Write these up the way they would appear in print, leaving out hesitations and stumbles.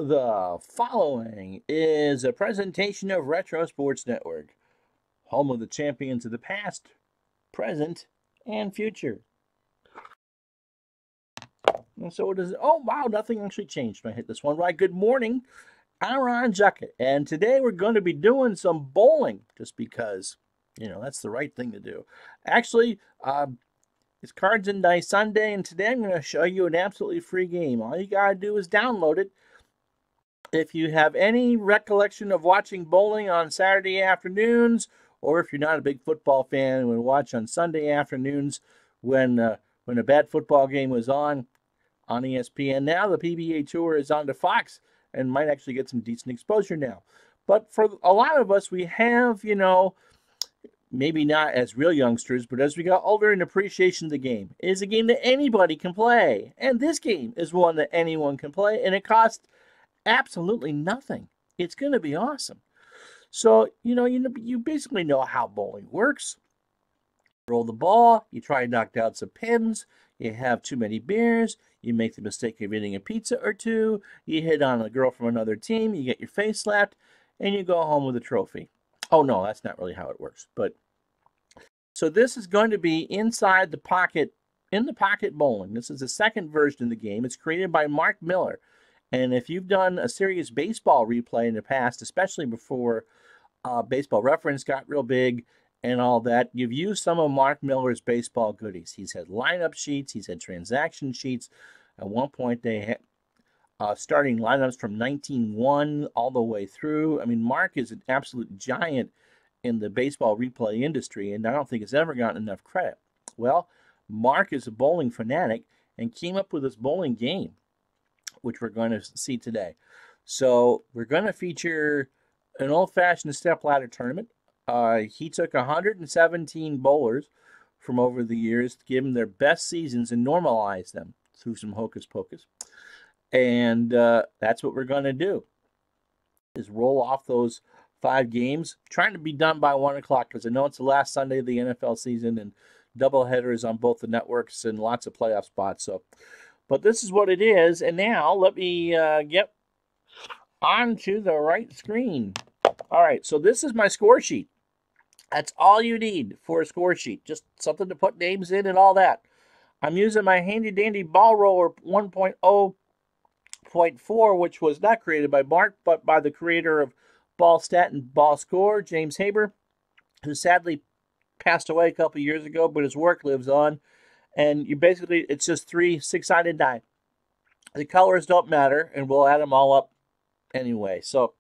The following is a presentation of Retro Sports Network, home of the champions of the past, present, and future. And so it is. Oh, wow, nothing actually changed when I hit this one. Right, good morning. I'm Ron Juckett, and today we're going to be doing some bowling, just because, that's the right thing to do. Actually, it's Cards and Dice Sunday, and today I'm going to show you an absolutely free game. All you got to do is download it. If you have any recollection of watching bowling on Saturday afternoons, or if you're not a big football fan and would watch on Sunday afternoons when a bad football game was on ESPN, now the PBA Tour is on to Fox and might actually get some decent exposure now. But for a lot of us, we have, maybe not as real youngsters, but as we got older, an appreciation of the game. It is a game that anybody can play, and this game is one that anyone can play, and it costs absolutely nothing. It's going to be awesome. So, you basically know how bowling works. Roll the ball, you try and knock down some pins, you have too many beers, you make the mistake of eating a pizza or two, you hit on a girl from another team, you get your face slapped, and you go home with a trophy. Oh no, that's not really how it works. But so this is going to be inside the pocket, in the pocket bowling. This is the second version of the game. It's created by Mark Miller. And if you've done a serious baseball replay in the past, especially before Baseball Reference got real big and all that, you've used some of Mark Miller's baseball goodies. He's had lineup sheets. He's had transaction sheets. At one point, they had starting lineups from 1901 all the way through. I mean, Mark is an absolute giant in the baseball replay industry, and I don't think it's ever gotten enough credit. Well, Mark is a bowling fanatic and came up with this bowling game, which we're going to see today. So we're going to feature an old-fashioned stepladder tournament. He took 117 bowlers from over the years to give them their best seasons and normalize them through some hocus pocus. And that's what we're going to do, is roll off those 5 games, trying to be done by 1 o'clock, because I know it's the last Sunday of the NFL season and double headers on both the networks and lots of playoff spots. So, but this is what it is. And now let me get onto the right screen. All right, so this is my score sheet. That's all you need for a score sheet, just something to put names in and all that. I'm using my handy-dandy ball roller 1.0.4, which was not created by Mark, but by the creator of Ball Stat and Ball Score, James Haber, who sadly passed away a couple years ago, but his work lives on. And it's just 3 6-sided die. The colors don't matter, and we'll add them all up anyway. So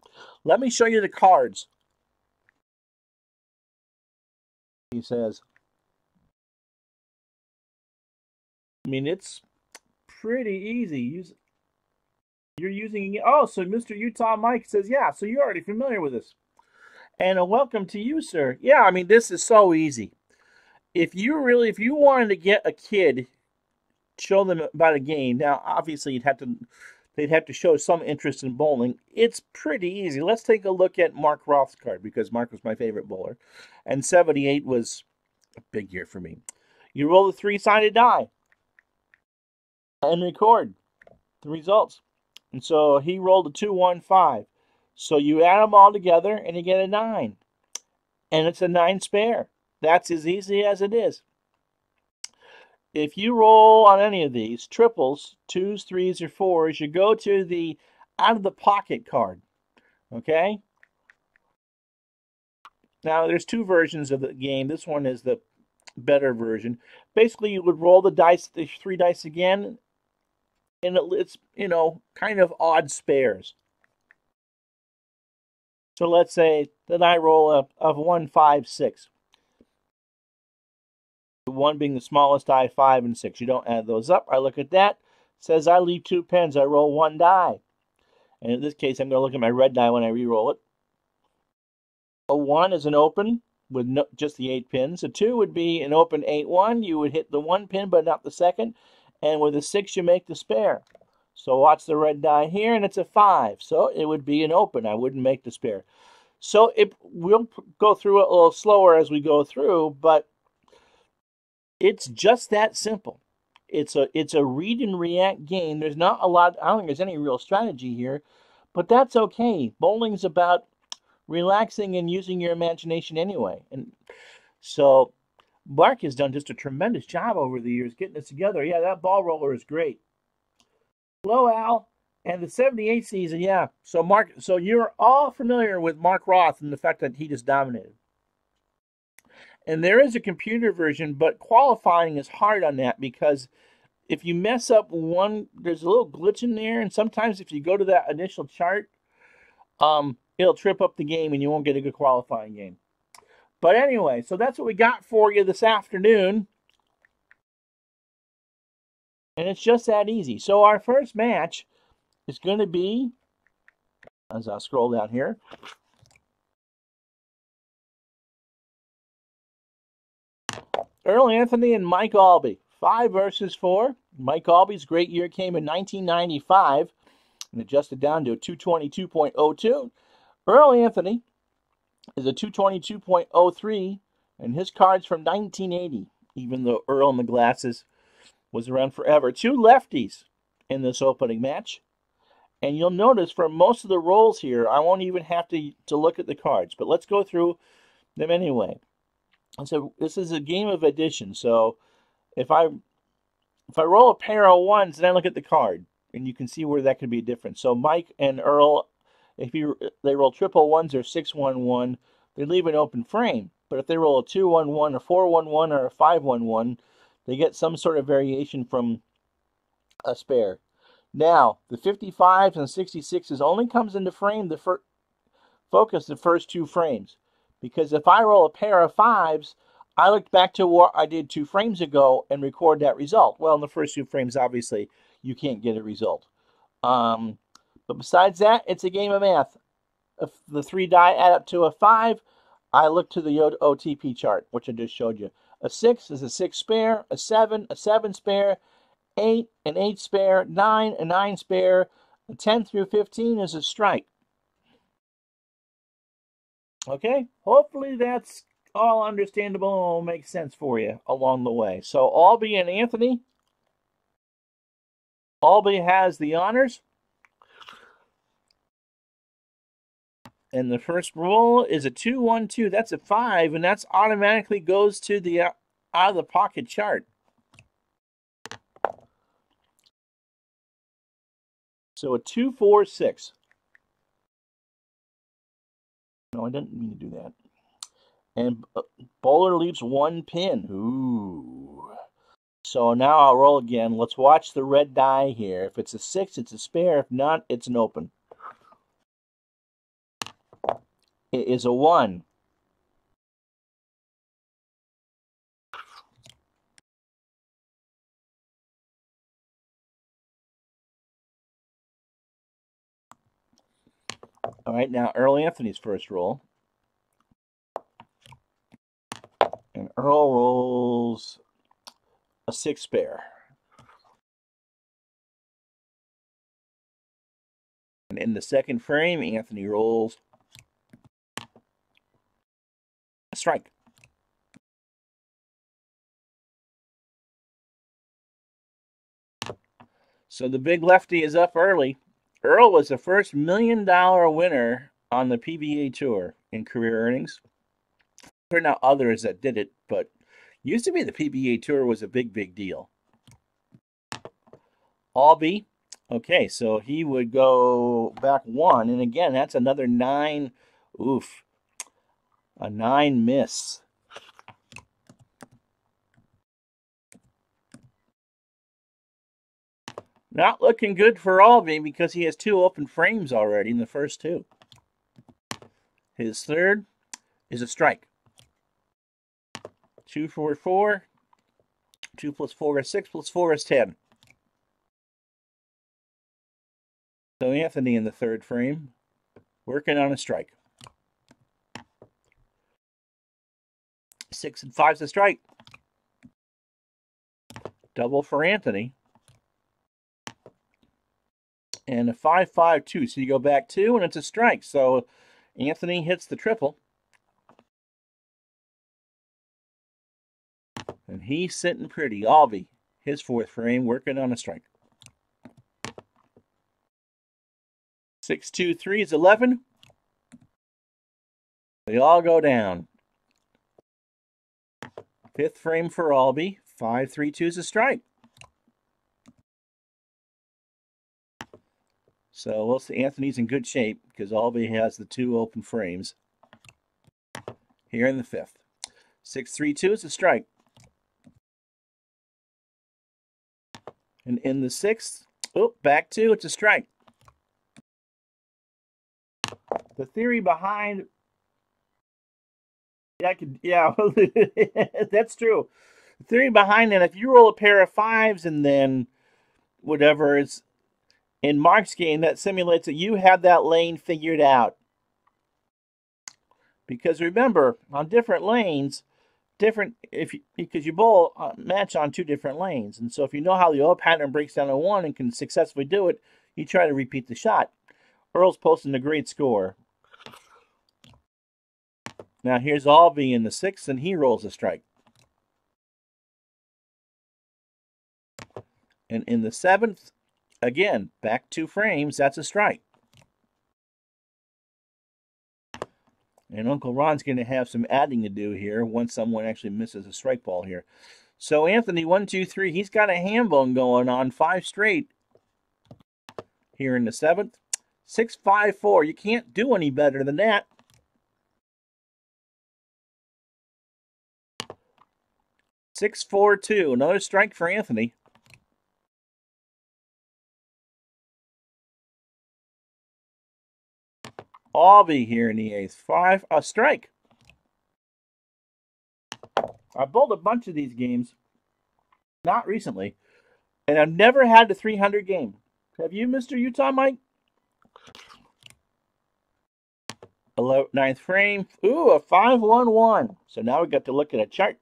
let me show you the cards. He says, I mean, it's pretty easy. You're using, oh, so Mr. Utah Mike says, yeah, so you're already familiar with this. And a welcome to you, sir. Yeah, I mean, this is so easy. If you wanted to get a kid, show them about a game. Now, obviously, they'd have to show some interest in bowling. It's pretty easy. Let's take a look at Mark Roth's card, because Mark was my favorite bowler, and 78 was a big year for me. You roll the 3-sided die and record the results. And so he rolled a 2, 1, 5. So you add them all together and you get a 9. And it's a 9 spare. That's as easy as it is. If you roll on any of these, triples, 2s, 3s, or 4s, you go to the out of the pocket card. Okay? Now, there's 2 versions of the game. This one is the better version. Basically, you would roll the 3 dice again, and it's, kind of odd spares. So let's say that I roll a 1, 5, 6. 1 being the smallest die, 5 and 6. You don't add those up. I look at that. It says I leave 2 pins. I roll 1 die. And in this case, I'm going to look at my red die when I re-roll it. A 1 is an open with just the 8 pins. A 2 would be an open 8-1. You would hit the 1 pin, but not the second. And with a 6, you make the spare. So watch the red die here, and it's a 5. So it would be an open. I wouldn't make the spare. So we'll go through it a little slower as we go through, but it's just that simple. It's a read and react game. There's not a lot, I don't think there's any real strategy here, But that's okay. Bowling's about relaxing and using your imagination anyway. And so Mark has done just a tremendous job over the years getting this together. Yeah, that ball roller is great. Hello, Al. And the 78 season, yeah. So Mark, so you're all familiar with Mark Roth and the fact that he just dominated. And there is a computer version, but qualifying is hard on that because if you mess up one, there's a little glitch in there, and sometimes if you go to that initial chart, it'll trip up the game and you won't get a good qualifying game. But anyway, so that's what we got for you this afternoon. And it's just that easy. So our first match is going to be, as I'll scroll down here, Earl Anthony and Mike Albee. 5 versus 4. Mike Albee's great year came in 1995 and adjusted down to a 222.02. Earl Anthony is a 222.03, and his card's from 1980, even though Earl in the glasses was around forever. 2 lefties in this opening match. And you'll notice for most of the rolls here, I won't even have to look at the cards, but let's go through them anyway. And so this is a game of addition. So if I roll a pair of ones, then I look at the card, and you can see where that could be different. So Mike and Earl, if they roll triple ones or 6-1-1, they leave an open frame. But if they roll a 2-1-1, a 4-1-1, or a 5-1-1, they get some sort of variation from a spare. Now, the 55s and 66s only comes into frame focus the first 2 frames. Because if I roll a pair of 5s, I look back to what I did 2 frames ago and record that result. Well, in the first 2 frames, obviously, you can't get a result. But besides that, it's a game of math. If the 3 die add up to a 5, I look to the OTP chart, which I just showed you. A 6 is a 6 spare, a 7 spare, 8 an 8 spare, 9 a 9 spare, a 10 through 15 is a strike. Okay, hopefully that's all understandable and will make sense for you along the way. So Albee and Anthony. Albee has the honors. And the first roll is a 2-1-2. That's a 5, and that's automatically goes to the out of the pocket chart. So a 2-4-6. No, I didn't mean to do that. And bowler leaves 1 pin. Ooh. So now I'll roll again. Let's watch the red die here. If it's a 6, it's a spare. If not, it's an open. It is a 1. All right, now Earl Anthony's first roll. And Earl rolls a 6 spare. And in the second frame, Anthony rolls a strike. So the big lefty is up early. Earl was the first $1 million winner on the PBA Tour in career earnings. There are now others that did it, but used to be the PBA Tour was a big deal. Albee, okay, so he would go back 1, and again, that's another 9. Oof, a 9 miss. Not looking good for Albee because he has 2 open frames already in the first 2. His third is a strike. 2-4-4. 2 plus 4 is 6 plus 4 is 10. So Anthony in the third frame, working on a strike. 6 and 5's a strike. Double for Anthony. And a 5-5-2. So you go back 2 and it's a strike. So Anthony hits the triple. And he's sitting pretty. Albee, his fourth frame, working on a strike. 6, 2, 3 is 11. They all go down. 5th frame for Albee. 5, 3, 2 is a strike. So we'll see. Anthony's in good shape because Albee has the 2 open frames. Here in the 5th. 6, 3, 2 is a strike. And in the 6th, oh, back 2, it's a strike. The theory behind, yeah, that's true. The theory behind that, if you roll a pair of 5s and then whatever, it's in Mark's game, that simulates that you have that lane figured out. Because remember, on different lanes, because you bowl match on 2 different lanes, and so if you know how the oil pattern breaks down to 1 and can successfully do it, you try to repeat the shot. Earl's posting a great score. Now here's Albee in the 6th, and he rolls a strike. And in the 7th, again, back 2 frames, that's a strike. And Uncle Ron's going to have some adding to do here once someone actually misses a strike ball here. So Anthony, 1, 2, 3, he's got a ham bone going on 5 straight here in the 7th. 6, 5, 4. You can't do any better than that. 6, 4, 2. Another strike for Anthony. Albee here in the 8th. 5, a strike. I bowled a bunch of these games, not recently, and I've never had the 300 game. Have you, Mr. Utah Mike? 9th frame. Ooh, a 5-1-1. So now we got to look at a chart.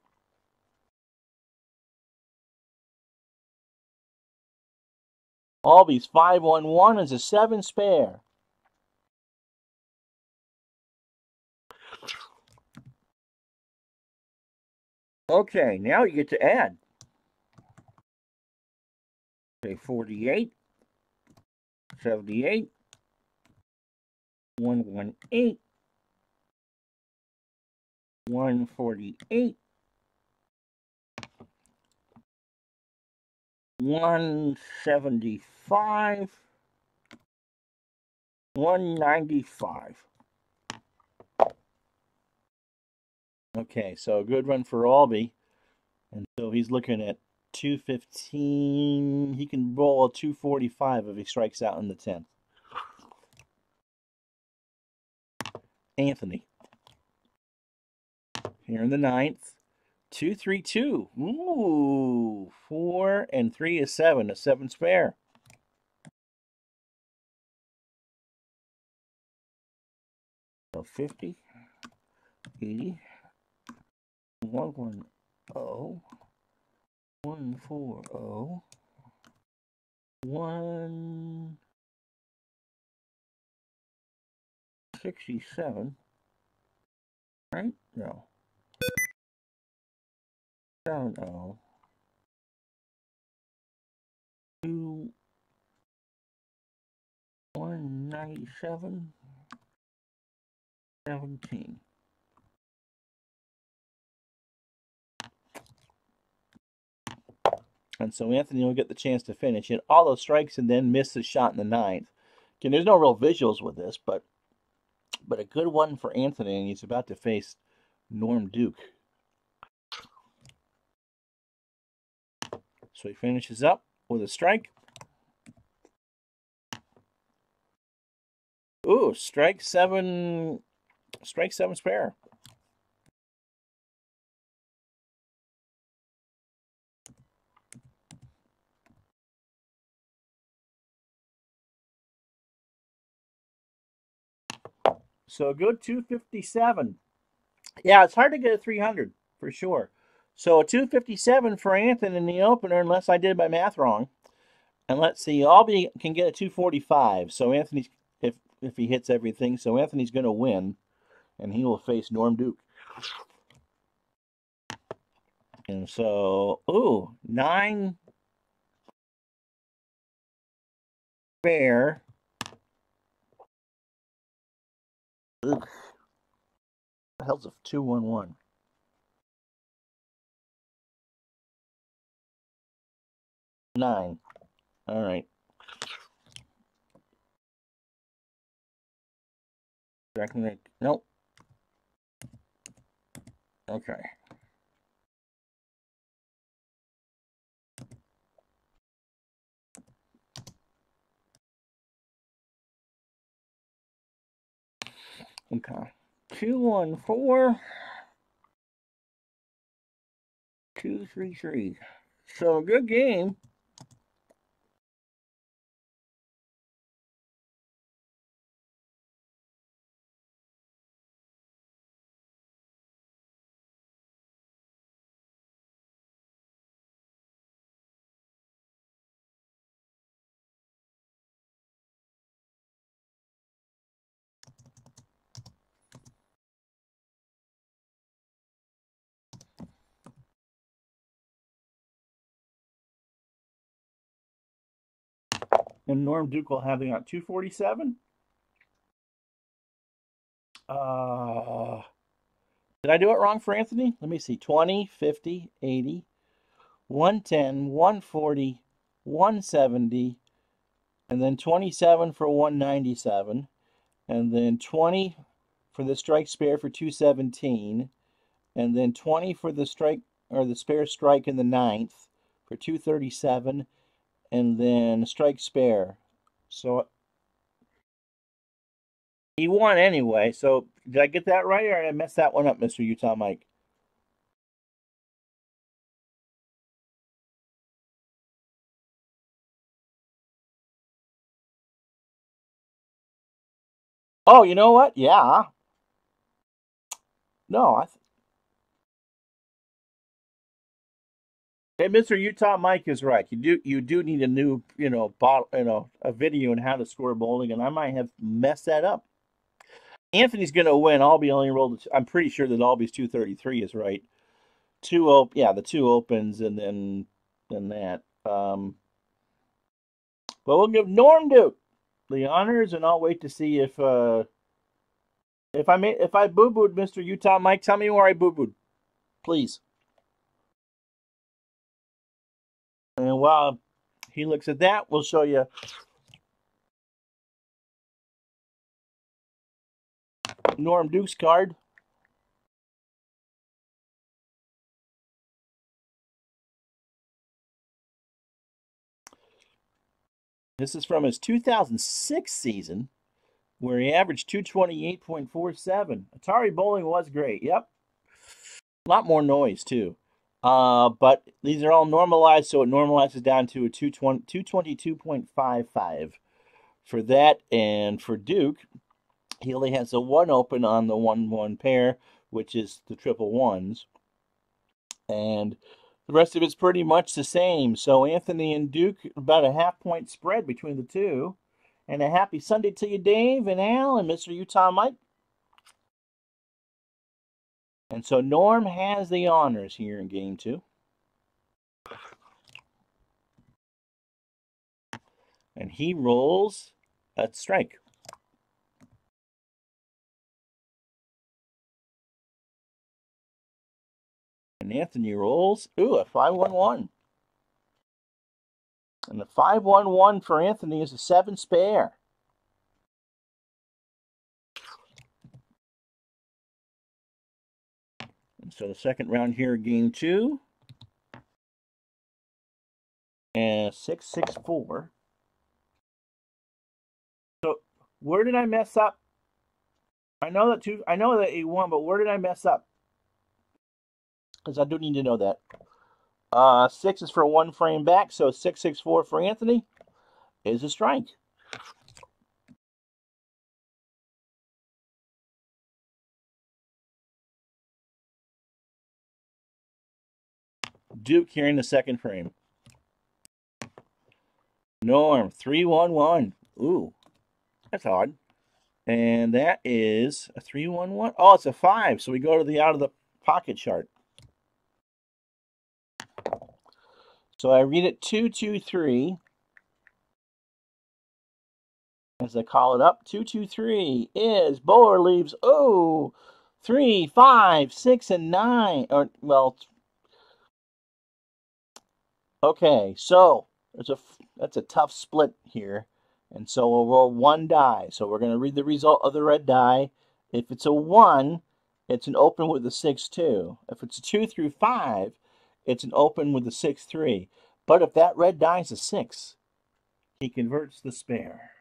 Albee's 5-1-1 is a 7 spare. Okay, now you get to add. Okay, 48, 78, 118, 148, 175, 195. Okay, so a good run for Albee. And so he's looking at 215. He can roll a 245 if he strikes out in the 10th. Anthony. Here in the 9th. 2, 3, 2. Ooh, 4 and 3 is 7. A 7 spare. So 50, 80, 110, 140, 167. Right? No. 70. 2, 197. 17. And so Anthony will get the chance to finish it. All those strikes and then miss the shot in the 9th. Again, there's no real visuals with this, but a good one for Anthony, and he's about to face Norm Duke. So he finishes up with a strike. Ooh, strike 7 spare. So a good 257. Yeah, it's hard to get a 300 for sure. So a 257 for Anthony in the opener, unless I did my math wrong. And let's see, Albee can get a 245. So Anthony's, if he hits everything, so Anthony's going to win, and he will face Norm Duke. And so, ooh, 9 spare. Ugh. The hell's a 2-1-1? 9. All right. Nope. Okay. Okay. 2-1-4. 2-3-3. So good game. And Norm Duke will have it on 247. Did I do it wrong for Anthony? Let me see. 20, 50, 80, 110, 140, 170, and then 27 for 197, and then 20 for the strike spare for 217, and then 20 for the strike or the spare strike in the ninth for 237, and then strike spare. So he won anyway. So did I get that right, or did I mess that one up, Mr. Utah Mike? Oh, you know what? Yeah. No, hey, Mr. Utah Mike is right. You do need a new, a video on how to score bowling, and I might have messed that up. Anthony's going to win. Albee only rolled. I'm pretty sure that Albee's 233 is right. The two opens, and then that. But we'll give Norm Duke the honors, and I'll wait to see if I boo booed Mr. Utah Mike. Tell me where I boo booed, please. And while he looks at that, we'll show you Norm Duke's card. This is from his 2006 season, where he averaged 228.47. Atari bowling was great. Yep. A lot more noise, too. But these are all normalized, so it normalizes down to a 222.55 for that. And for Duke, he only has a 1 open on the 1-1 pair, which is the triple ones. And the rest of it's pretty much the same. So Anthony and Duke, about a half-point spread between the two. And a happy Sunday to you, Dave and Al and Mr. Utah Mike. And so Norm has the honors here in game 2. And he rolls a strike. And Anthony rolls, a 5-1-1. And the 5-1-1 for Anthony is a 7 spare. And so the second round here, game 2. And 6-6-4. So where did I mess up? I know that he won, but where did I mess up? Because I do need to know that. 6 is for 1 frame back, so 6-6-4 for Anthony is a strike. Duke here in the second frame. Norm, 3-1-1. Ooh, that's odd. And that is a 3-1-1. Oh, it's a 5. So we go to the out of the pocket chart. So I read it 2-2-3. As I call it up, 223 is Bowler leaves. Oh, 3, 5, 6, and 9. Or well, okay. So that's a tough split here, and so we'll roll one die. So we're going to read the result of the red die. If it's a 1, it's an open with a 6-2. If it's a 2 through 5, it's an open with a 6-3. But if that red die is a 6, he converts the spare.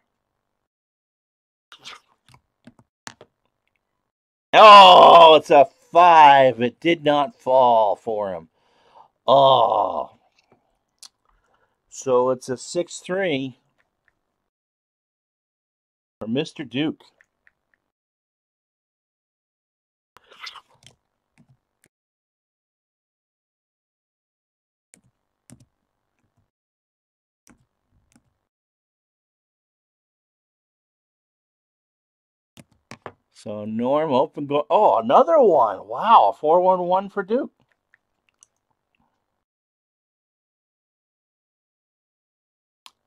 Oh, it's a 5. It did not fall for him. Oh. So it's a 6-3 for Mr. Duke. So Norm open go. Oh, another one. Wow, 4-1-1 for Duke.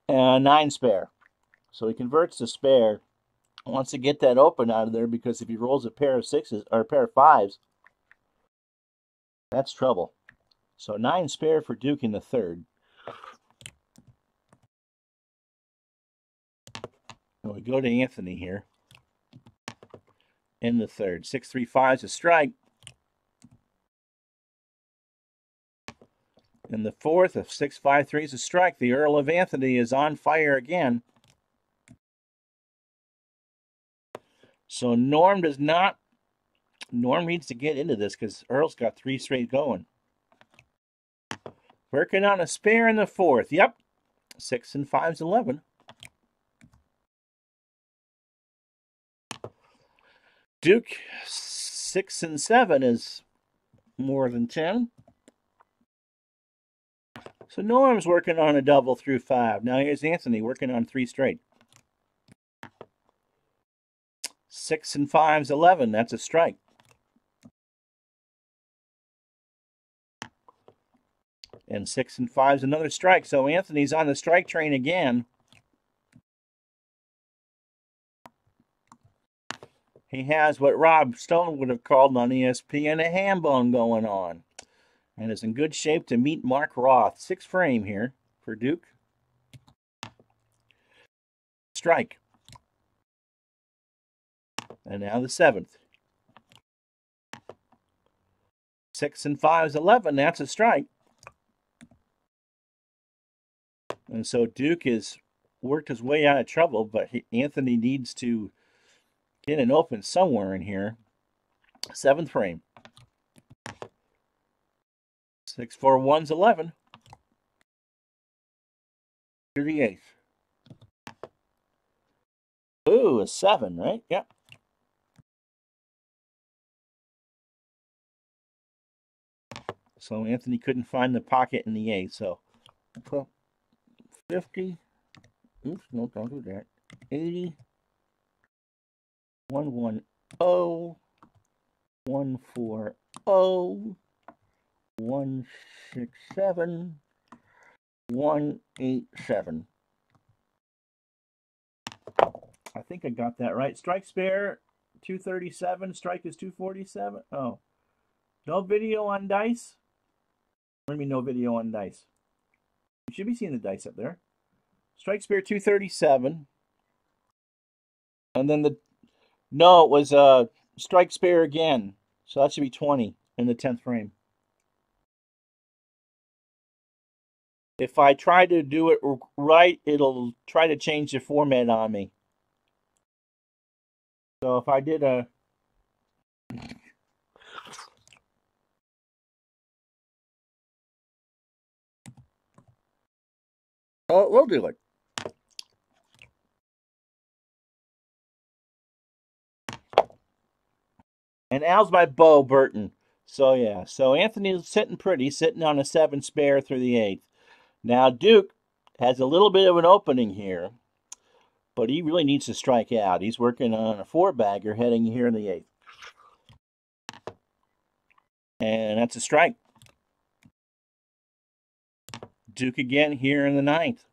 And 9 spare. So he converts the spare. Wants to get that open out of there because if he rolls a pair of 6s or a pair of 5s, that's trouble. So 9 spare for Duke in the third. And we go to Anthony here in the third. 6-3-5 is a strike. In the fourth, if 6-5-3 is a strike, the Earl of Anthony is on fire again. So Norm needs to get into this because Earl's got 3 straight going. Working on a spare in the fourth. Yep. 6 and 5's 11. Duke, 6 and 7 is more than 10. So Norm's working on a double through 5. Now here's Anthony working on 3 straight. 6 and 5's 11. That's a strike. And 6 and 5's another strike. So Anthony's on the strike train again. He has what Rob Stone would have called on ESPN a ham bone going on. And is in good shape to meet Mark Roth. 6 frame here for Duke. Strike. And now the 7th. 6 and 5's 11. That's a strike. And so Duke has worked his way out of trouble, but Anthony needs to get an open somewhere in here. 7th frame. 6-4-1's 11. To the 8th. Ooh, a 7, right? Yep. So Anthony couldn't find the pocket in the 8th. So 50. Oops, no, don't do that. 80. 110. 140. 167. 187. I think I got that right. Strike spare 237. Strike is 247. Oh, no video on dice. What do you mean no video on dice? You should be seeing the dice up there. Strike spare 237. And then it was strike spare again. So that should be 20 in the 10th frame. If I try to do it right, it'll try to change the format on me. So if I did a... Oh, we'll do it. And Al's my Bo Burton. So yeah, so Anthony's sitting pretty, sitting on a 7 spare through the 8th. Now Duke has a little bit of an opening here, but he really needs to strike out. He's working on a 4-bagger heading here in the 8th. And that's a strike. Duke again here in the 9th.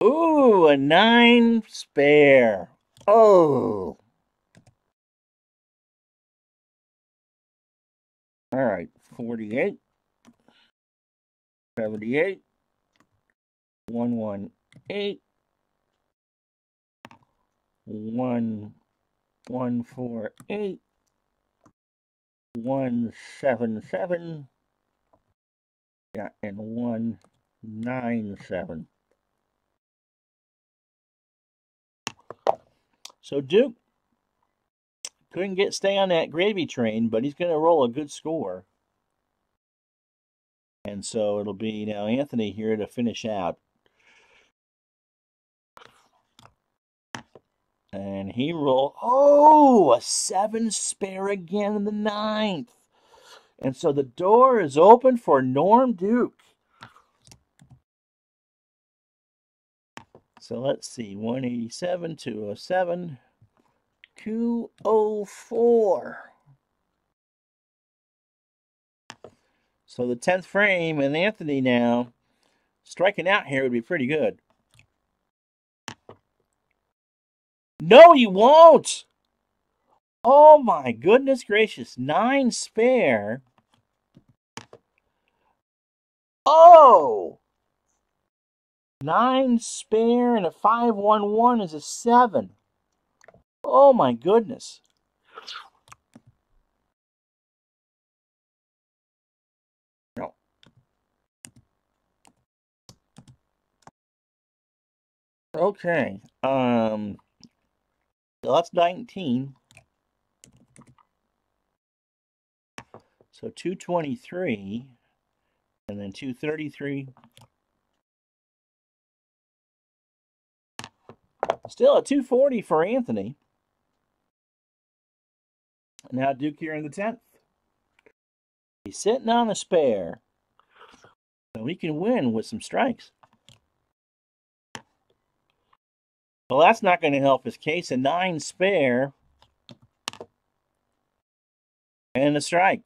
Ooh, a 9 spare. Oh. All right, 48, 78, 118, 1148, 177, yeah, and 197. So Duke couldn't stay on that gravy train, but he's going to roll a good score. And so it'll be now Anthony here to finish out. And he rolled, a 7 spare again in the 9th. And so the door is open for Norm Duke. So let's see, 187, 207, 204. So the 10th frame, and Anthony now striking out here would be pretty good. No, he won't. Oh my goodness gracious, 9 spare. Oh! 9 spare and a 511 is a 7. Oh my goodness. No. Okay. So that's 19. So 223 and then 233. Still a 240 for Anthony. Now Duke here in the 10th. He's sitting on a spare. So he can win with some strikes. Well, that's not going to help his case. A 9 spare and a strike.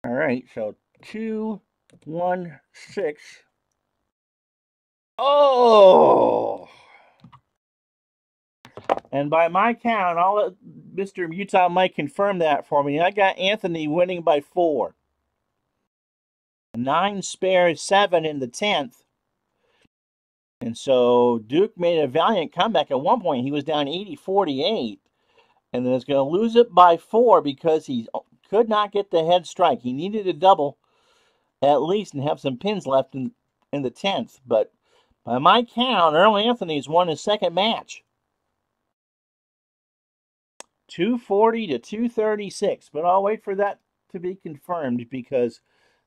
All right, so 216. Oh! And by my count, I'll let Mr. Utah Mike confirm that for me. I got Anthony winning by 4. 9 spare, 7 in the 10th. And so Duke made a valiant comeback. At one point, he was down 80-48. And then is going to lose it by 4 because he could not get the head strike. He needed a double at least and have some pins left in the 10th. But by my count, Earl Anthony's won his second match. 240 to 236. But I'll wait for that to be confirmed because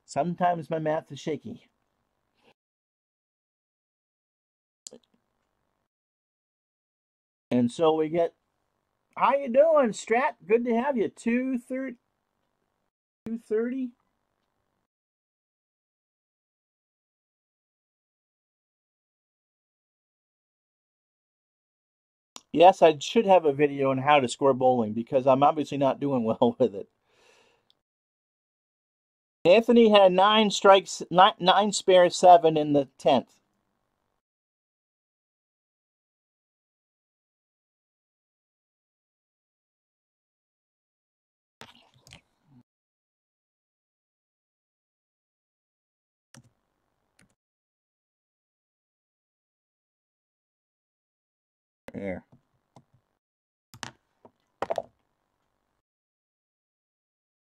sometimes my math is shaky. And so we get, how you doing, Strat? Good to have you. 230. 230. Yes, I should have a video on how to score bowling because I'm obviously not doing well with it. Anthony had 9 strikes, 9 spare, 7 in the 10th. There.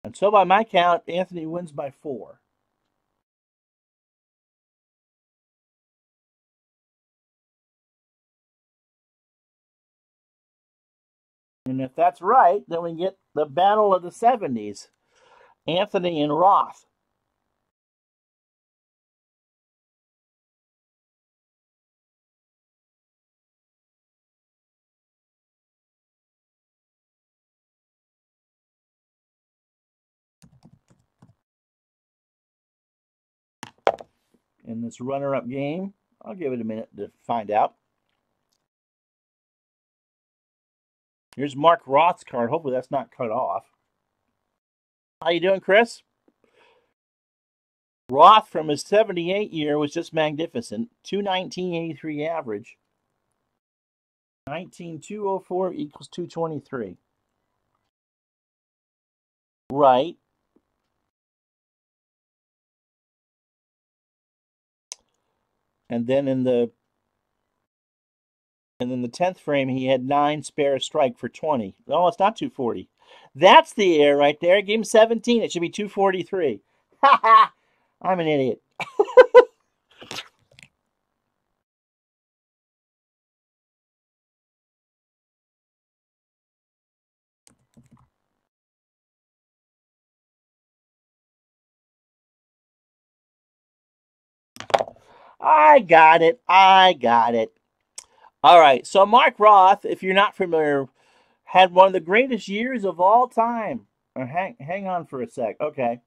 And so by my count, Anthony wins by 4. And if that's right, then we get the battle of the 70s. Anthony and Roth. In this runner-up game, I'll give it a minute to find out. Here's Mark Roth's card. Hopefully that's not cut off. How you doing, Chris? Roth from his 78 year was just magnificent. 219.83 average. 19,204 equals 223. Right. And then in the 10th frame, he had 9 spare strike for 20. Oh, it's not 240. That's the error right there. Give him 17. It should be 243. Ha ha! I'm an idiot. I got it. I got it. All right. So Mark Roth, if you're not familiar, had one of the greatest years of all time. Hang on for a sec. Okay.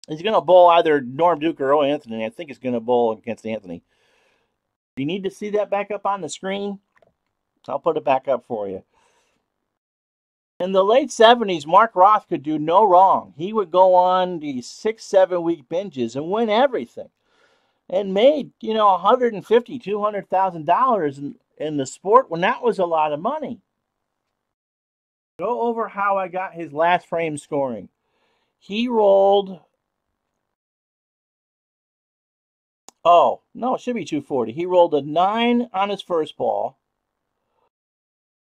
He's going to bowl either Norm Duke or Earl Anthony. I think he's going to bowl against Anthony. Do you need to see that back up on the screen? I'll put it back up for you. In the late 70s, Mark Roth could do no wrong. He would go on these 6-7 week binges and win everything, and made $150,000, $200,000 in the sport when that was a lot of money. Go over how I got his last frame scoring. He rolled. Oh no, it should be 240. He rolled a 9 on his first ball,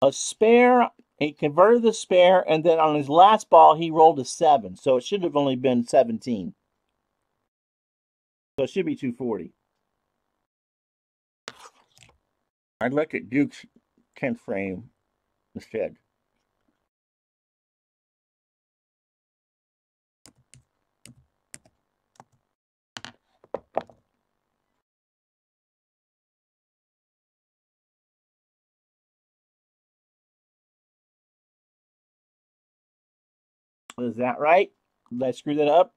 a spare. He converted the spare, and then on his last ball, he rolled a 7. So it should have only been 17. So it should be 240. I'd look at Duke's 10th frame instead. Is that right? Did I screw that up?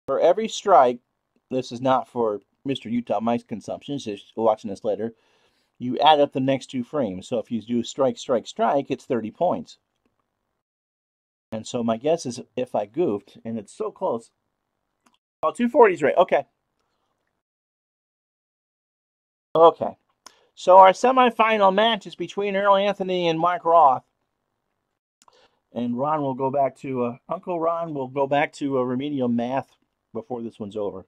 For every strike, this is not for Mr. Utah Mike's consumption, it's just watching this later. You add up the next 2 frames. So if you do strike, strike, strike, it's 30 points. And so my guess is if I goofed, and it's so close. Oh, 240 is right. Okay. Okay. So our semifinal match is between Earl Anthony and Mark Roth. And Ron will go back to, Uncle Ron will go back to remedial math before this one's over.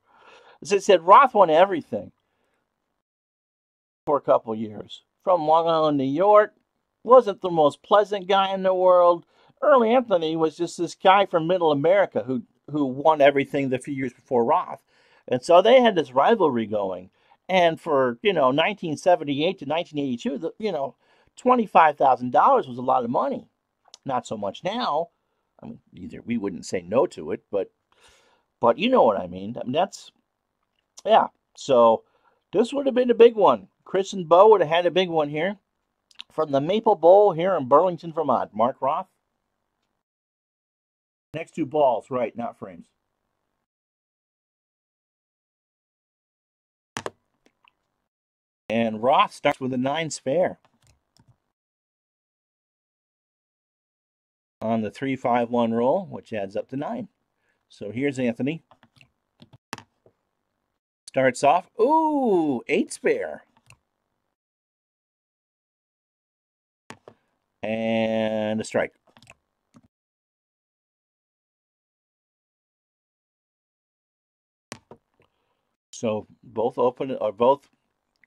As I said, Roth won everything for a couple years. From Long Island, New York, wasn't the most pleasant guy in the world. Earl Anthony was just this guy from Middle America who won everything the few years before Roth. And so they had this rivalry going. And for, 1978 to 1982, $25,000 was a lot of money. Not so much now. I mean, either we wouldn't say no to it, but you know what I mean. That's, yeah. So this would have been a big one. Chris and Bo would have had a big one here. From the Maple Bowl here in Burlington, Vermont. Mark Roth. Next 2 balls, right, not frames. And Roth starts with a 9 spare on the 3-5-1 roll, which adds up to 9. So here's Anthony. Starts off, ooh, 8 spare. And a strike. So both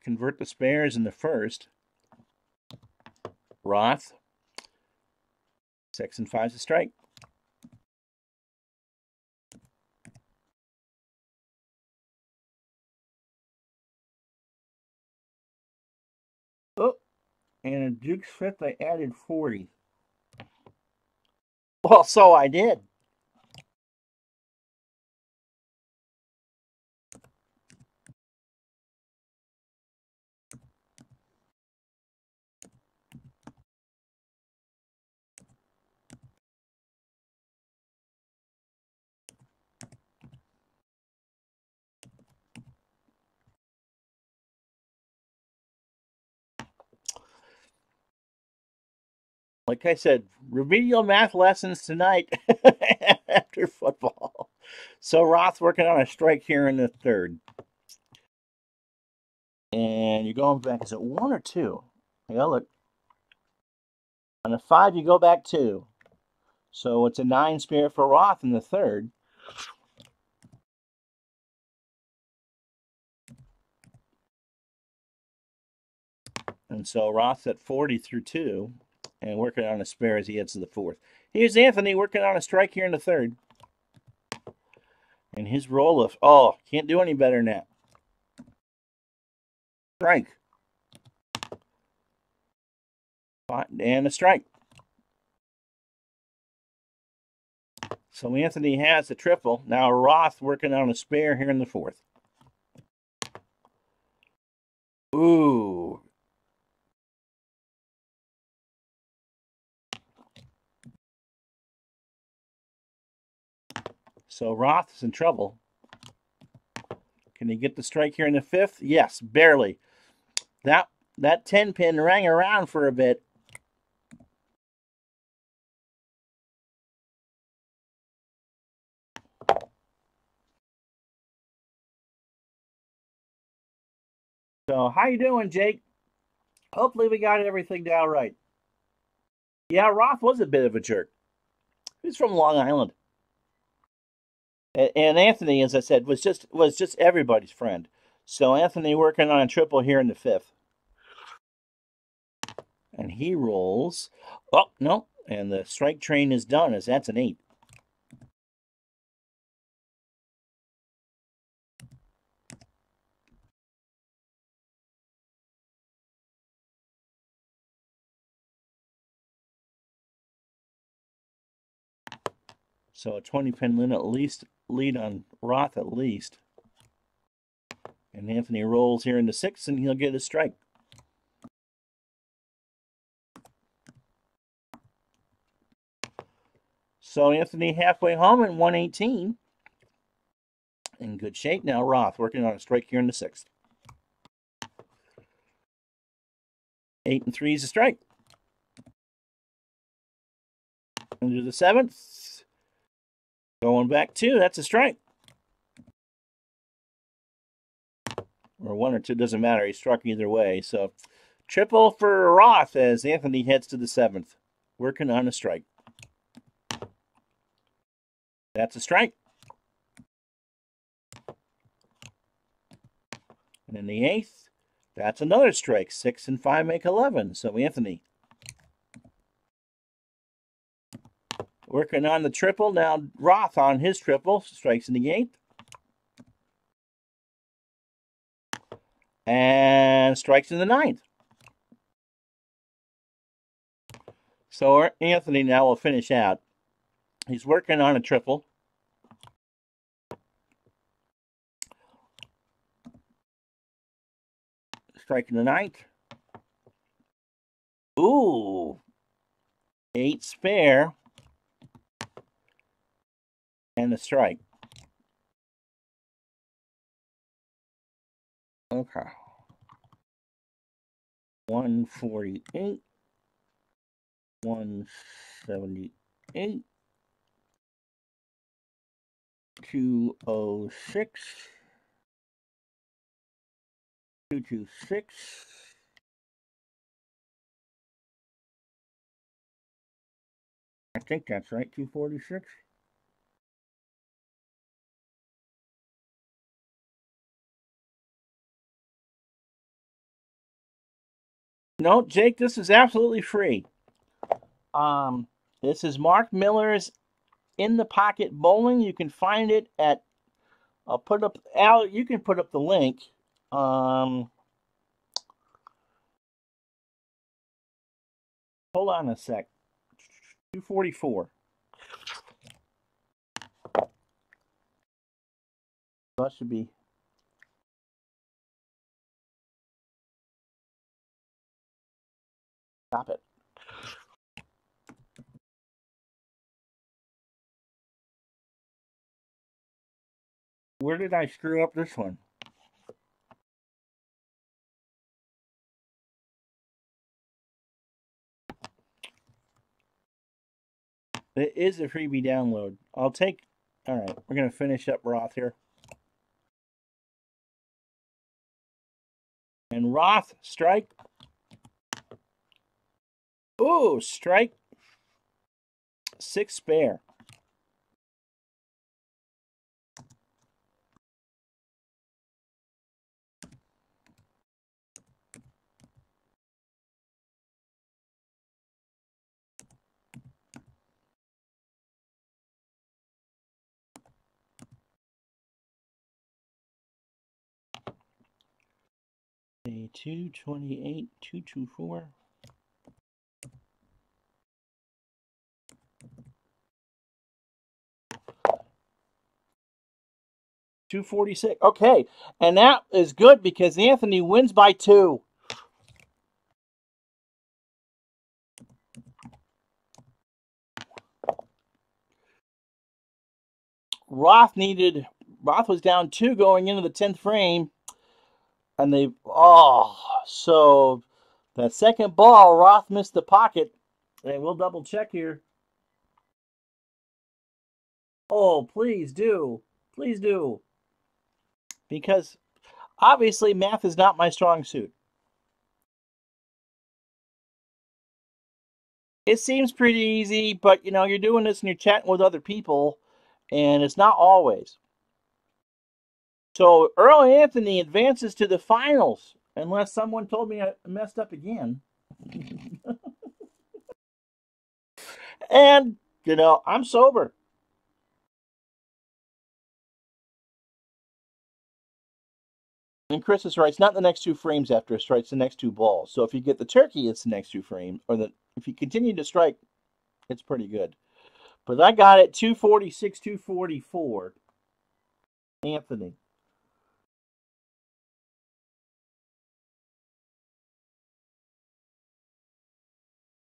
convert the spares in the first. Roth, 6 and 5's a strike. Oh, and in Duke's 5th, I added 40. Well, so I did. Like I said, remedial math lessons tonight. after football. So Roth working on a strike here in the third. And you're going back, is it 1 or 2? Yeah, look. On a 5, you go back 2. So it's a 9 spare for Roth in the third. And so Roth's at 40 through 2 and working on a spare as he heads to the fourth. Here's Anthony working on a strike here in the third. And his roll of, oh, can't do any better than that. Strike. And a strike. So Anthony has a triple. Now Roth working on a spare here in the fourth. Ooh. So Roth is in trouble. Can he get the strike here in the fifth? Yes, barely. That 10 pin rang around for a bit. So how you doing, Jake? Hopefully we got everything down right. Yeah, Roth was a bit of a jerk. He's from Long Island. And Anthony, as I said, was just everybody's friend. So Anthony working on a triple here in the fifth. And he rolls. Oh, no. And the strike train is done as that's an 8. So a 20 pin lead on Roth at least. And Anthony rolls here in the sixth and he'll get a strike. So Anthony halfway home in 118. In good shape now. Roth working on a strike here in the sixth. 8 and 3 is a strike. Into the seventh. Going back 2, that's a strike. Or 1 or 2, doesn't matter. He struck either way. So triple for Roth as Anthony heads to the seventh. Working on a strike. That's a strike. And in the eighth, that's another strike. 6 and 5 make 11. So Anthony working on the triple. Now Roth on his triple. Strikes in the eighth. And strikes in the ninth. So Anthony now will finish out. He's working on a triple. Strike in the ninth. Ooh. 8 spare. And a strike. Okay. 148. 178. 206. 226. I think that's right, 246. No, Jake, this is absolutely free. This is Mark Miller's In the Pocket Bowling. You can find it at, I'll put up, Al, you can put up the link. Hold on a sec. 244. That should be. Stop it. Where did I screw up this one? It is a freebie download. I'll take. All right, we're gonna finish up Roth here. And Roth, strike. Ooh, strike. 6 spare. A 228, 224. $246. Okay, and that is good because Anthony wins by 2. Roth was down 2 going into the 10th frame, and so that second ball, Roth missed the pocket, and we'll double check here. Oh, please do, because obviously math is not my strong suit. It seems pretty easy, but you're doing this and you're chatting with other people, and it's not always. So Earl Anthony advances to the finals, unless someone told me I messed up again. And, I'm sober. And Chris is right. It's not the next 2 frames after a strike. It's the next 2 balls. So if you get the turkey, it's the next 2 frames. If you continue to strike, it's pretty good. But I got it 246, 244. Anthony.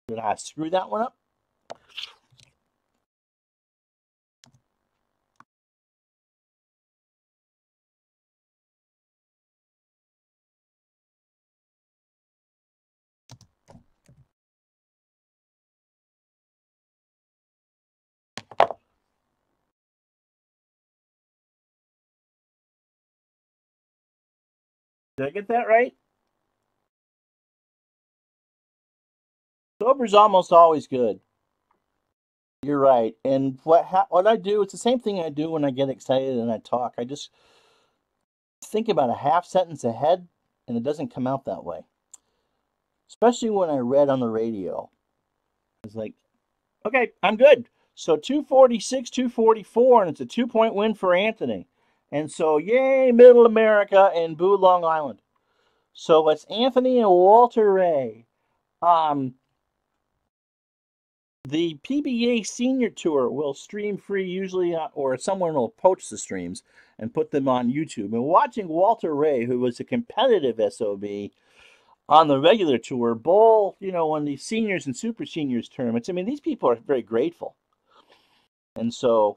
Did I screw that one up? Did I get that right? Sober's almost always good. You're right. And what I do, it's the same thing I do when I get excited and I talk. I just think about a half sentence ahead, and it doesn't come out that way. Especially when I read on the radio. It's like, okay, I'm good. So 246, 244, and it's a 2-point win for Anthony. And so, yay, Middle America and boo Long Island. So it's Anthony and Walter Ray. The PBA Senior Tour will stream free usually, or someone will poach the streams and put them on YouTube. And watching Walter Ray, who was a competitive SOB on the regular tour, bowl, on the seniors and super seniors tournaments, these people are very grateful. And so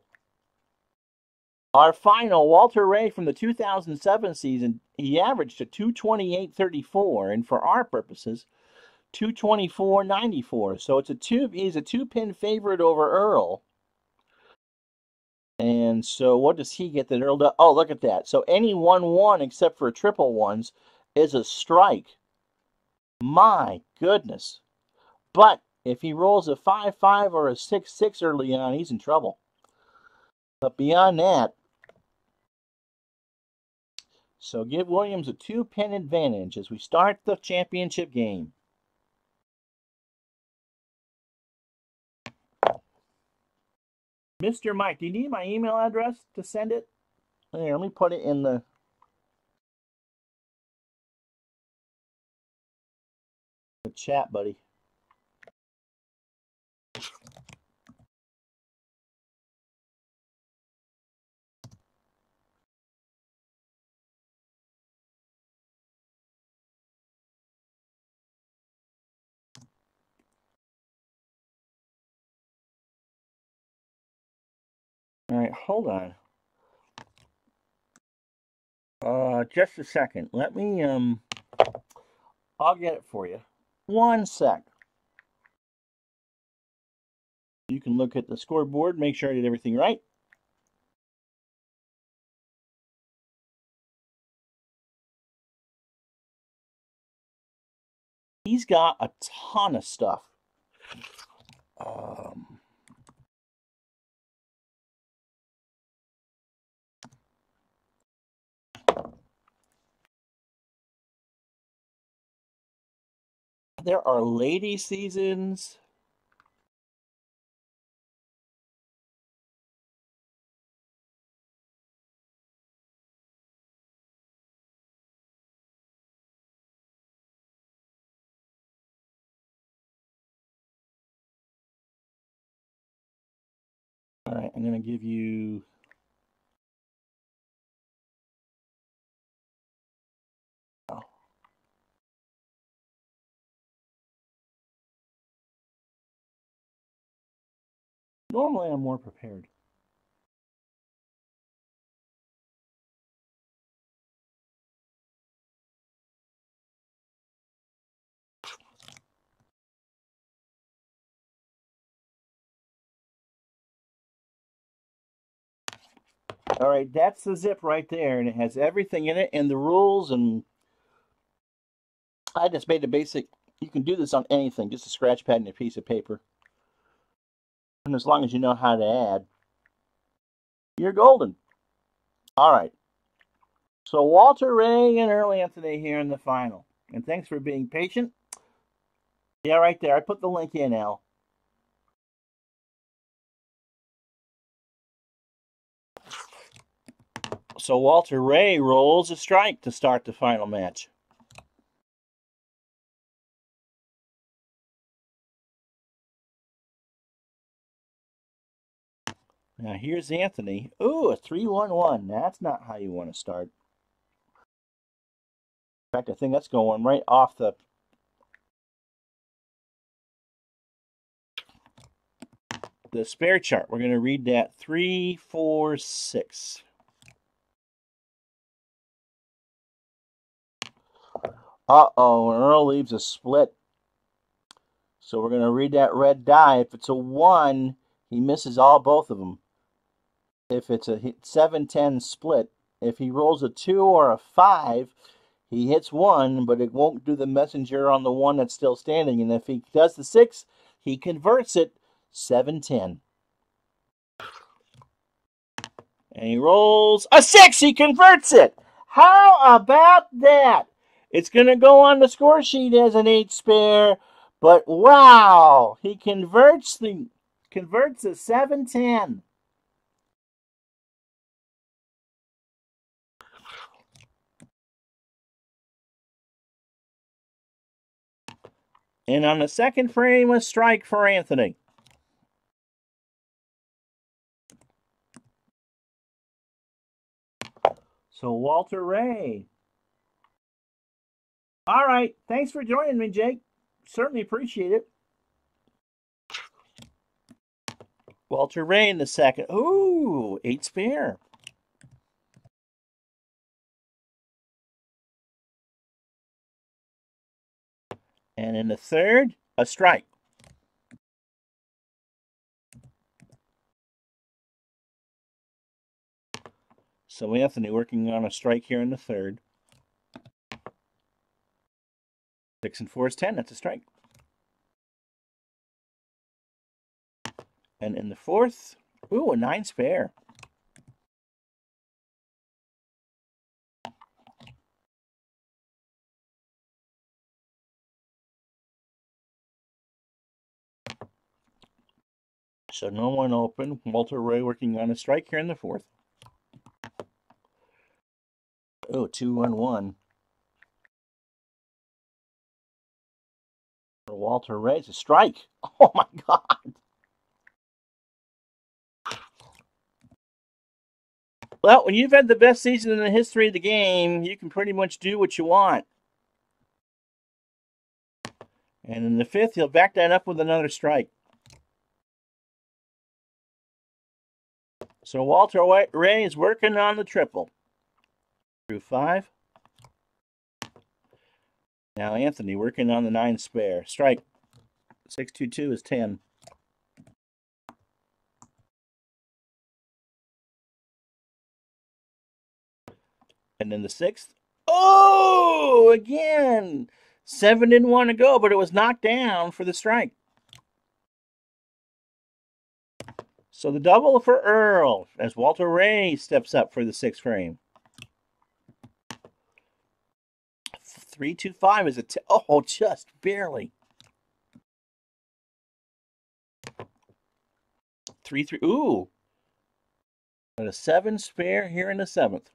our final, Walter Ray from the 2007 season, he averaged a 228.34, and for our purposes, 224.94. So he's a 2-pin favorite over Earl. And so what does he get that Earl does? Oh, look at that. So any 1-1 except for triple ones is a strike. My goodness. But if he rolls a 5-5 or a 6-6 early on, he's in trouble. But beyond that, so give Williams a 2-pin advantage as we start the championship game. Mr. Mike, do you need my email address to send it? Here, let me put it in the chat, buddy. All right, hold on. Just a second. Let me, I'll get it for you. One sec. You can look at the scoreboard, make sure I did everything right. He's got a ton of stuff. There are lady seasons. All right, I'm going to give you... Oh. Normally, I'm more prepared. All right, that's the zip right there, and it has everything in it and the rules, and I just made a basic... You can do this on anything, just a scratch pad and a piece of paper. And as long as you know how to add, you're golden. All right. So Walter Ray and Earl Anthony here in the final. And thanks for being patient. Yeah, right there. I put the link in, Al. So Walter Ray rolls a strike to start the final match. Now here's Anthony. Ooh, a 3-1-1. That's not how you want to start. In fact, I think that's going right off the... spare chart. We're going to read that 3, 4, 6. Uh-oh, Earl leaves a split. So we're going to read that red die. If it's a 1, he misses both of them. If it's a 7-10 split, if he rolls a 2 or a 5, he hits 1, but it won't do the messenger on the 1 that's still standing. And if he does the 6, he converts it 7-10. And he rolls a 6. He converts it. How about that? It's going to go on the score sheet as an 8 spare, but wow, he converts a 7-10. And on the second frame, a strike for Anthony. So Walter Ray. All right. Thanks for joining me, Jake. Certainly appreciate it. Walter Ray in the second. Ooh, 8 spare. And in the third, a strike. So Anthony working on a strike here in the third. 6 and 4 is 10. That's a strike. And in the fourth, ooh, a 9 spare. So no one open. Walter Ray working on a strike here in the fourth. Oh, 2-1-1. For Walter Ray, it's a strike. Oh my God. Well, when you've had the best season in the history of the game, you can pretty much do what you want. And in the fifth, he'll back that up with another strike. So Walter Ray is working on the triple. Through 5. Now Anthony working on the 9 spare. Strike. 6-2-2 is 10. And then the 6th. Oh, again. 7 didn't want to go, but it was knocked down for the strike. So the double for Earl as Walter Ray steps up for the 6th frame. 3-2-5 is oh, just barely. 3-3. Ooh. And a 7 spare here in the 7th.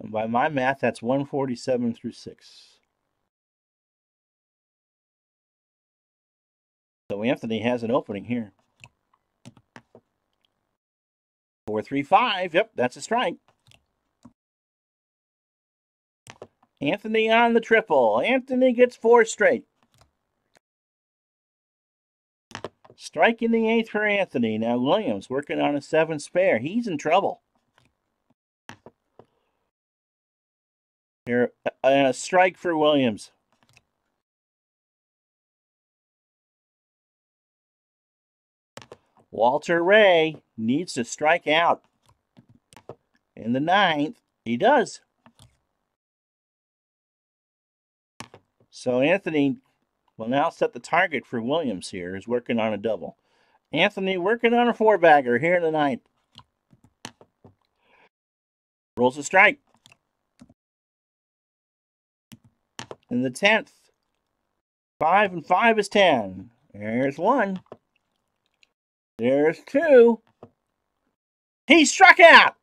And by my math, that's 147 through 6. So Anthony has an opening here. 4-3-5. Yep, that's a strike. Anthony on the triple. Anthony gets 4 straight. Strike in the 8th for Anthony. Now Williams working on a 7 spare. He's in trouble. Here, a strike for Williams. Walter Ray needs to strike out. In the 9th, he does. So Anthony will now set the target for Williams here. He's working on a double. Anthony working on a 4-bagger here in the 9th. Rolls a strike. In the 10th, 5 and 5 is 10. There's 1. There's 2. He struck out.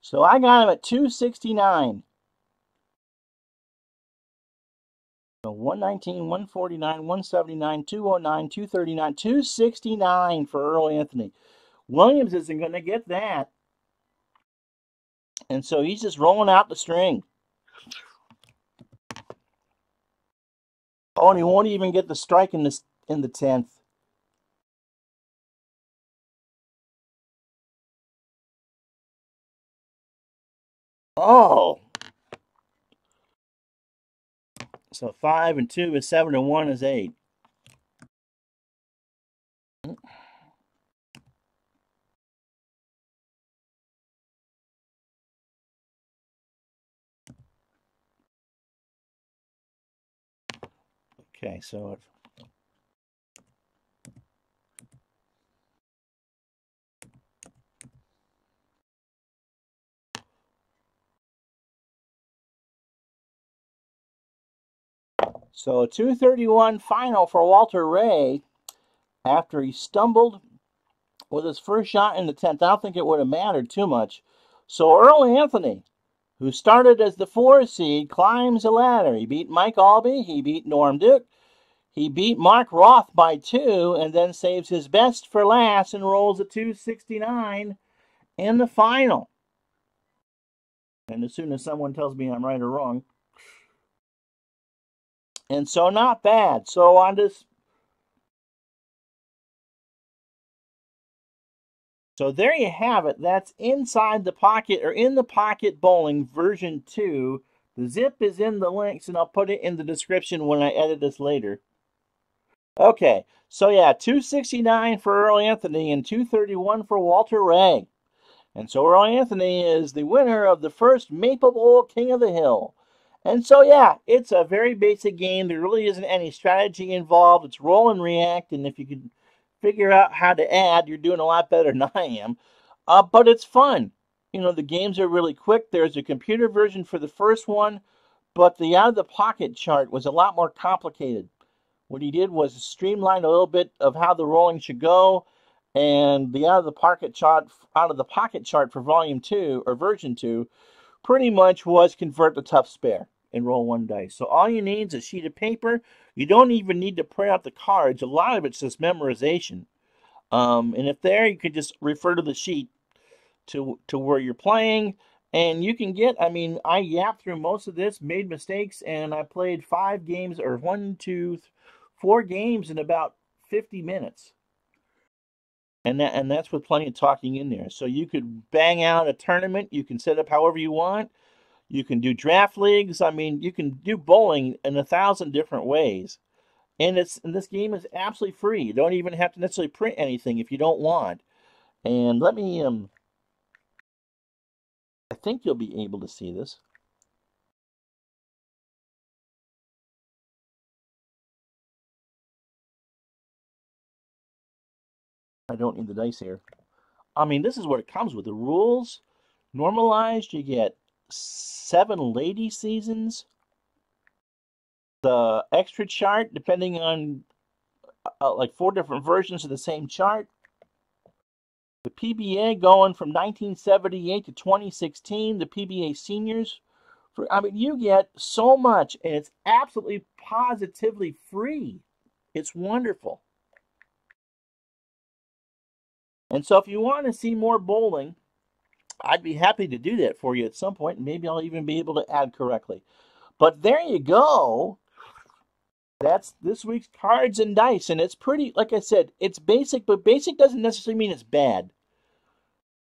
So I got him at 269. So 119, 149, 179, 209, 239, 269 for Earl Anthony. Williams isn't going to get that. And so he's just rolling out the string. Oh, and he won't even get the strike in the 10th. Oh. So 5 and 2 is 7 and 1 is 8. Okay, so a 231 final for Walter Ray after he stumbled with his first shot in the 10th. I don't think it would have mattered too much. So Earl Anthony, who started as the 4 seed, climbs the ladder. He beat Mike Albee. He beat Norm Duke. He beat Mark Roth by 2 and then saves his best for last and rolls a 269 in the final. And as soon as someone tells me I'm right or wrong. And so not bad. So on this. So there you have it. That's inside the pocket or in the pocket bowling version 2. The zip is in the links and I'll put it in the description when I edit this later. Okay, so yeah, 269 for Earl Anthony and 231 for Walter Ray. And so Earl Anthony is the winner of the first Maple Bowl King of the Hill. And so yeah, it's a very basic game. There really isn't any strategy involved. It's roll and react, and if you can figure out how to add, you're doing a lot better than I am. But it's fun. You know, the games are really quick. There's a computer version for the first one, but the out-of-the-pocket chart was a lot more complicated. What he did was streamline a little bit of how the rolling should go, and the out-of-the-pocket chart for Volume 2 or Version 2 pretty much was convert the tough spare. and roll one dice. So all you need is a sheet of paper. You don't even need to print out the cards. A lot of it's just memorization. And if there, you can just refer to the sheet to where you're playing. And you can get, I mean, I yapped through most of this, made mistakes, and I played 5 games, or 4 games in about 50 minutes. And that's with plenty of talking in there. So you could bang out a tournament. You can set up however you want. You can do draft leagues. I mean, you can do bowling in 1,000 different ways. And this game is absolutely free. You don't even have to necessarily print anything if you don't want. And let me, I think you'll be able to see this. I don't need the dice here. I mean, this is what it comes with. The rules, normalized, you get 7 lady seasons. The extra chart, depending on like 4 different versions of the same chart. The PBA going from 1978 to 2016. The PBA seniors. I mean, you get so much, and it's absolutely positively free. It's wonderful. And so if you want to see more bowling, I'd be happy to do that for you at some point, and maybe I'll even be able to add correctly. But there you go. That's this week's Cards and Dice, and it's pretty, like I said, it's basic, but basic doesn't necessarily mean it's bad.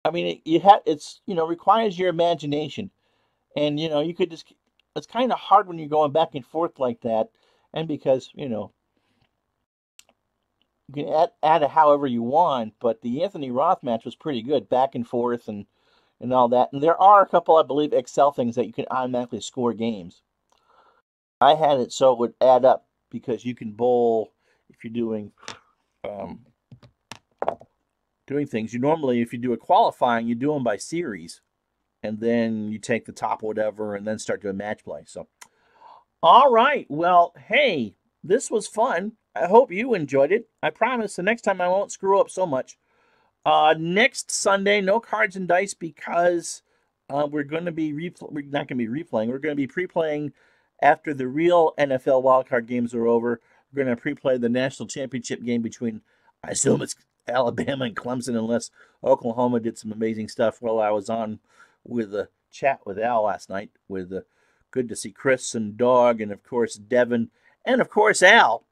I mean, it's, you know, requires your imagination. And, you know, you could just, it's kind of hard when you're going back and forth like that, and because, you know, you can add it however you want, but the Anthony Roth match was pretty good, back and forth and all that. And there are a couple, I believe, Excel things that you can automatically score games. I had it so it would add up because you can bowl if you're doing things. You normally, if you do a qualifying, you do them by series, and then you take the top whatever and then start doing match play. So, all right. Well, hey, this was fun. I hope you enjoyed it. I promise the next time I won't screw up so much. Next Sunday, no Cards and Dice because we're going to be we're not going to be replaying. We're going to be pre-playing after the real NFL wildcard games are over. We're going to pre-play the national championship game between, I assume it's Alabama and Clemson, unless Oklahoma did some amazing stuff while I was on with a chat with Al last night. Good to see Chris and Dog, and of course Devin, and of course Al,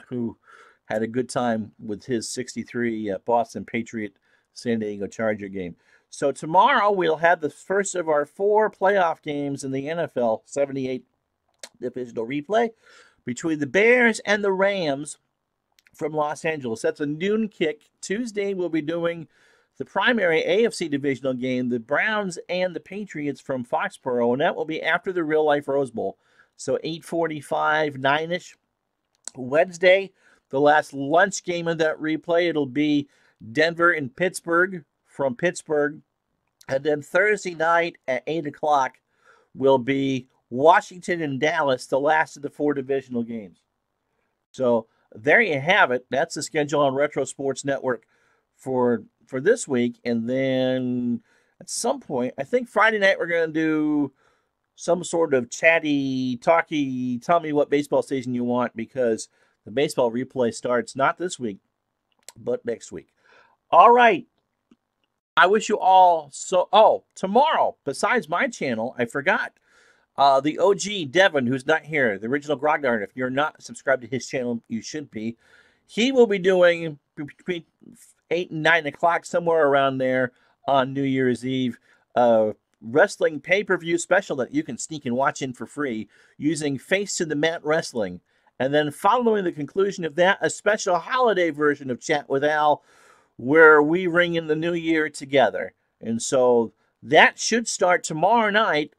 who had a good time with his 63 Boston Patriot San Diego Charger game. So tomorrow we'll have the first of our 4 playoff games in the NFL 78 divisional replay between the Bears and the Rams from Los Angeles. That's a noon kick. Tuesday we'll be doing the primary AFC divisional game, the Browns and the Patriots from Foxborough, and that will be after the real life Rose Bowl. So 8:45, 9-ish. Wednesday, the last lunch game of that replay, it'll be Denver and Pittsburgh from Pittsburgh. And then Thursday night at 8 o'clock will be Washington and Dallas, the last of the 4 divisional games. So there you have it. That's the schedule on Retro Sports Network for this week. And then at some point, I think Friday night we're going to do some sort of chatty, talky, tell me what baseball station you want, because the baseball replay starts not this week, but next week. All right. I wish you all tomorrow, besides my channel, I forgot, the OG Devin, who's not here, the original Grognard, if you're not subscribed to his channel, you should be. He will be doing between 8 and 9 o'clock, somewhere around there on New Year's Eve, wrestling pay-per-view special that you can sneak and watch in for free using Face to the Mat Wrestling. And then following the conclusion of that, a special holiday version of Chat with Al where we ring in the new year together. And so that should start tomorrow night.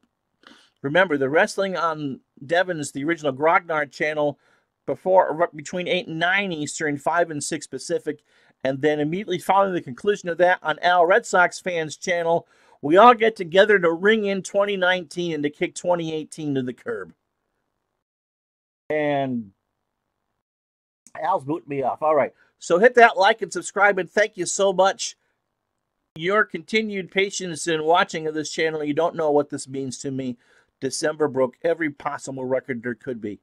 Remember, the wrestling on Devin's, the original Grognard channel, between 8 and 9 Eastern, 5 and 6 Pacific. And then immediately following the conclusion of that on Al Red Sox Fans channel, we all get together to ring in 2019 and to kick 2018 to the curb. And Al's booting me off. All right. So hit that like and subscribe, and thank you so much. Your continued patience in watching of this channel. You don't know what this means to me. December broke every possible record there could be.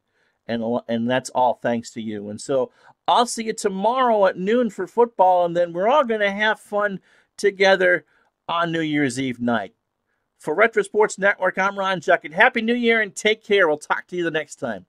And that's all thanks to you. And so I'll see you tomorrow at noon for football, and then we're all going to have fun together on New Year's Eve night. For Retro Sports Network, I'm Ron Juckett. Happy New Year and take care. We'll talk to you the next time.